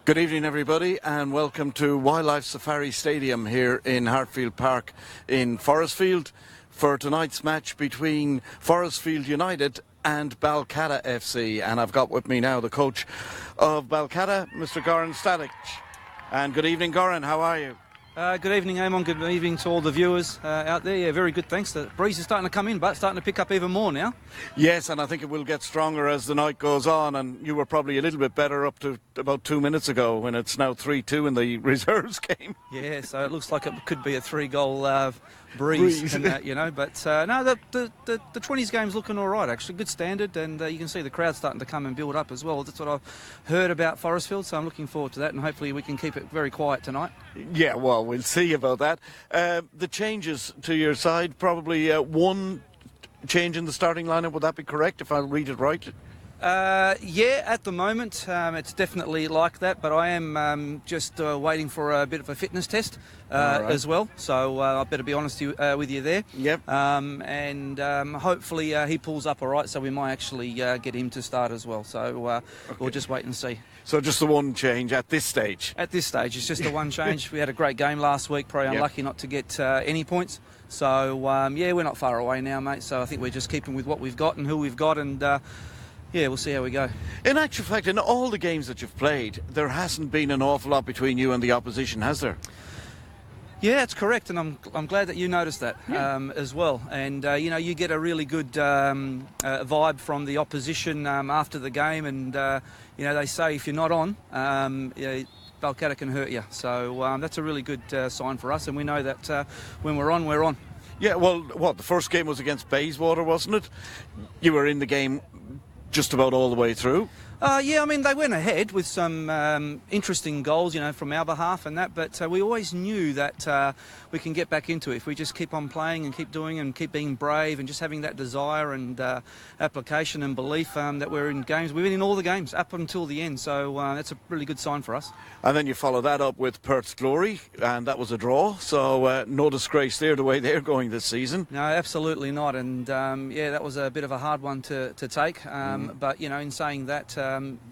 Good evening, everybody, and welcome to Wildlife Safari Stadium here in Hartfield Park in Forestfield for tonight's match between Forestfield United and Balcatta FC. And I've got with me now the coach of Balcatta, Mr. Goran Stadic. And good evening, Goran, how are you? Good evening, Eamon. Good evening to all the viewers out there. Yeah, very good, thanks. The breeze is starting to come in, but starting to pick up even more now. Yes, and I think it will get stronger as the night goes on, and you were probably a little bit better up to about 2 minutes ago when it's now 3-2 in the reserves game. Yeah, so it looks like it could be a three-goal breeze. In that, you know. But no, the 20s game's looking all right, actually. Good standard, and you can see the crowd starting to come and build up as well. That's what I've heard about Forestfield, so I'm looking forward to that, and hopefully we can keep it very quiet tonight. Yeah, well, we'll see about that. The changes to your side, probably one change in the starting lineup, would that be correct, if I read it right? Yeah, at the moment it's definitely like that, but I am just waiting for a bit of a fitness test right, as well, so I better be honest with you there. Yep. And hopefully he pulls up all right, so we might actually get him to start as well, so okay, we'll just wait and see. So just the one change at this stage? At this stage, it's just the one change. We had a great game last week, probably unlucky not to get any points. So, yeah, we're not far away now, mate, so I think we're just keeping with what we've got and who we've got, and yeah, we'll see how we go. In actual fact, in all the games that you've played, there hasn't been an awful lot between you and the opposition, has there? Yeah, that's correct, and I'm glad that you noticed that as well. And, you know, you get a really good vibe from the opposition after the game, and, you know, they say if you're not on, Balcatta can hurt you. So that's a really good sign for us, and we know that when we're on, we're on. Yeah, well, the first game was against Bayswater, wasn't it? You were in the game just about all the way through. Yeah, I mean, they went ahead with some interesting goals, you know, from our behalf and that, but we always knew that we can get back into it if we just keep on playing and keep doing and keep being brave and just having that desire and application and belief that we're in games. We've been in all the games up until the end, so that's a really good sign for us. And then you follow that up with Perth's Glory, and that was a draw, so no disgrace there the way they're going this season. No, absolutely not, and yeah, that was a bit of a hard one to take, but, you know, in saying that,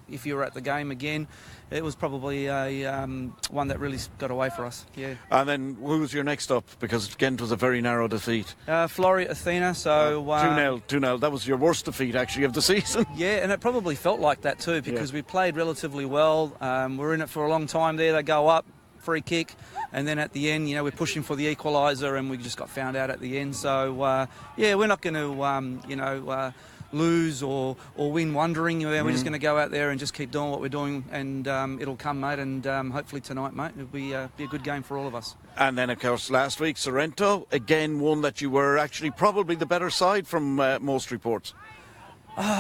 if you were at the game again, it was probably a one that really got away for us. Yeah. And then who was your next up? Because Ghent was a very narrow defeat. Florrie Athena. So 2-0. That was your worst defeat actually of the season. Yeah, and it probably felt like that too because we played relatively well. We're in it for a long time there. They go up, free kick, and then at the end, you know, we're pushing for the equaliser, and we just got found out at the end. So yeah, we're not going to, you know, lose or win wondering. We're just going to go out there and just keep doing what we're doing, and it'll come, mate, and hopefully tonight, mate, it'll be a good game for all of us. And then, of course, last week, Sorrento, again, one that you were actually probably the better side from most reports.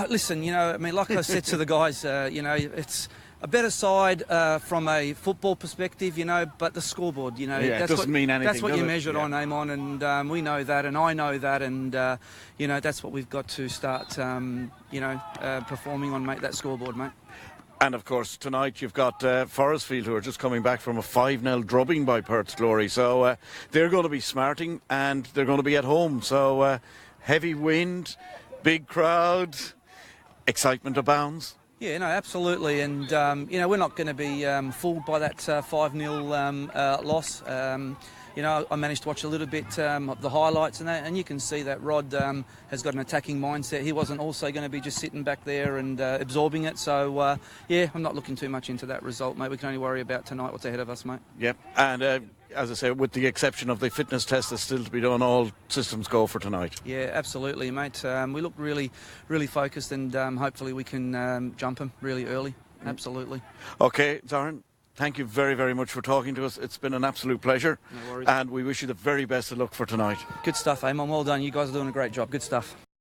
Listen, you know, I mean, like I said to the guys, you know, it's a better side from a football perspective, you know, but the scoreboard, you know, that doesn't mean anything. That's what you measured on, Eamon, and we know that, and I know that, and you know, that's what we've got to start, you know, performing on, mate. That scoreboard, mate. And of course, tonight you've got Forestfield, who are just coming back from a 5-0 drubbing by Perth's Glory, so they're going to be smarting, and they're going to be at home. So heavy wind, big crowd, excitement abounds. Yeah, no, absolutely, and you know, we're not going to be fooled by that 5-0 loss. You know, I managed to watch a little bit of the highlights and that, and you can see that Rod has got an attacking mindset. He wasn't also going to be just sitting back there and absorbing it. So yeah, I'm not looking too much into that result, mate. We can only worry about tonight, what's ahead of us, mate. Yep, and as I say, with the exception of the fitness test that's still to be done, all systems go for tonight. Yeah, absolutely, mate. We look really, really focused, and hopefully we can jump them really early. Absolutely. Okay, Zoran, thank you very, very much for talking to us. It's been an absolute pleasure. No worries. And we wish you the very best of luck for tonight. Good stuff, Eamon. Well done. You guys are doing a great job. Good stuff.